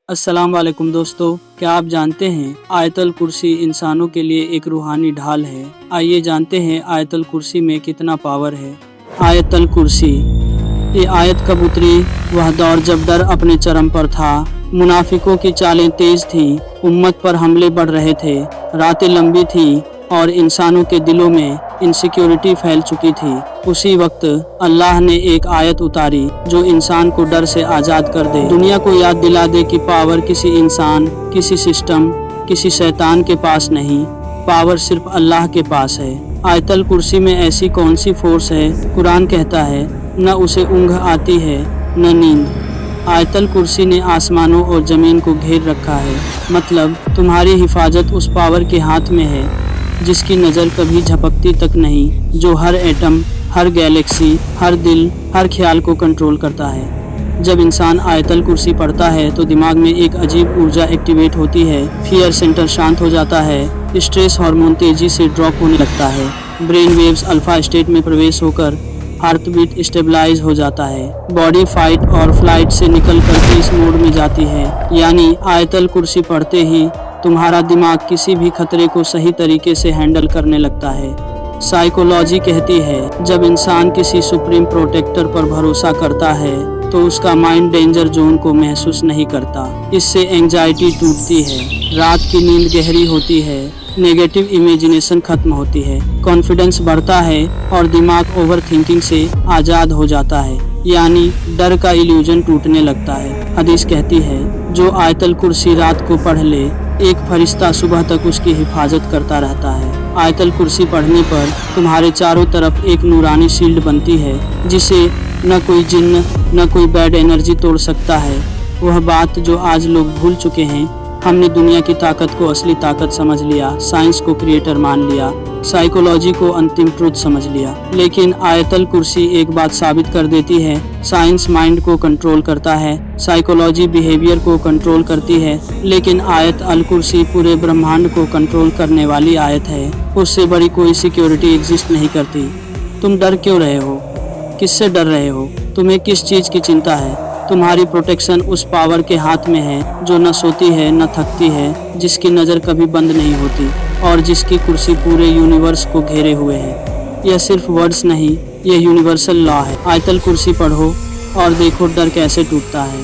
अस्सलाम वालेकुम दोस्तों, क्या आप जानते हैं आयतल कुर्सी इंसानों के लिए एक रूहानी ढाल है। आइए जानते हैं आयतल कुर्सी में कितना पावर है। आयतल कुर्सी। ये आयत कब उतरी? वह दौर जब डर अपने चरम पर था, मुनाफिकों की चालें तेज थीं, उम्मत पर हमले बढ़ रहे थे, रातें लंबी थीं और इंसानों के दिलों में इनसिक्योरिटी फैल चुकी थी। उसी वक्त अल्लाह ने एक आयत उतारी जो इंसान को डर से आज़ाद कर दे, दुनिया को याद दिला दे कि पावर किसी इंसान, किसी सिस्टम, किसी शैतान के पास नहीं, पावर सिर्फ अल्लाह के पास है। आयतल कुर्सी में ऐसी कौन सी फोर्स है? कुरान कहता है, न उसे ऊँघ आती है न नींद। आयतल कुर्सी ने आसमानों और ज़मीन को घेर रखा है, मतलब तुम्हारी हिफाजत उस पावर के हाथ में है जिसकी नज़र कभी झपकती तक नहीं, जो हर एटम, हर गैलेक्सी, हर दिल, हर ख्याल को कंट्रोल करता है। जब इंसान आयतल कुर्सी पढ़ता है तो दिमाग में एक अजीब ऊर्जा एक्टिवेट होती है, फियर सेंटर शांत हो जाता है, स्ट्रेस हार्मोन तेजी से ड्रॉप होने लगता है, ब्रेन वेव्स अल्फा स्टेट में प्रवेश होकर हार्ट बीट स्टेबलाइज हो जाता है, बॉडी फाइट और फ्लाइट से निकल कर पीस मोड में जाती है। यानी आयतल कुर्सी पढ़ते ही तुम्हारा दिमाग किसी भी खतरे को सही तरीके से हैंडल करने लगता है। साइकोलॉजी कहती है, जब इंसान किसी सुप्रीम प्रोटेक्टर पर भरोसा करता है तो उसका माइंड डेंजर जोन को महसूस नहीं करता। इससे एंजाइटी टूटती है, रात की नींद गहरी होती है, नेगेटिव इमेजिनेशन खत्म होती है, कॉन्फिडेंस बढ़ता है और दिमाग ओवर थिंकिंग से आज़ाद हो जाता है, यानी डर का इल्यूजन टूटने लगता है। हदीस कहती है, जो आयतल कुर्सी रात को पढ़ ले, एक फरिश्ता सुबह तक उसकी हिफाजत करता रहता है। आयतल कुर्सी पढ़ने पर तुम्हारे चारों तरफ एक नूरानी शील्ड बनती है जिसे न कोई जिन्न न कोई बैड एनर्जी तोड़ सकता है। वह बात जो आज लोग भूल चुके हैं, हमने दुनिया की ताकत को असली ताकत समझ लिया, साइंस को क्रिएटर मान लिया, साइकोलॉजी को अंतिम ट्रूथ समझ लिया। लेकिन आयतल कुर्सी एक बात साबित कर देती है, साइंस माइंड को कंट्रोल करता है, साइकोलॉजी बिहेवियर को कंट्रोल करती है, लेकिन आयत अल कुर्सी पूरे ब्रह्मांड को कंट्रोल करने वाली आयत है। उससे बड़ी कोई सिक्योरिटी एग्जिस्ट नहीं करती। तुम डर क्यों रहे हो? किससे डर रहे हो? तुम्हें किस चीज़ की चिंता है? तुम्हारी प्रोटेक्शन उस पावर के हाथ में है जो न सोती है न थकती है, जिसकी नज़र कभी बंद नहीं होती और जिसकी कुर्सी पूरे यूनिवर्स को घेरे हुए है। यह सिर्फ वर्ड्स नहीं, यह यूनिवर्सल लॉ है। आयतल कुर्सी पढ़ो और देखो डर कैसे टूटता है।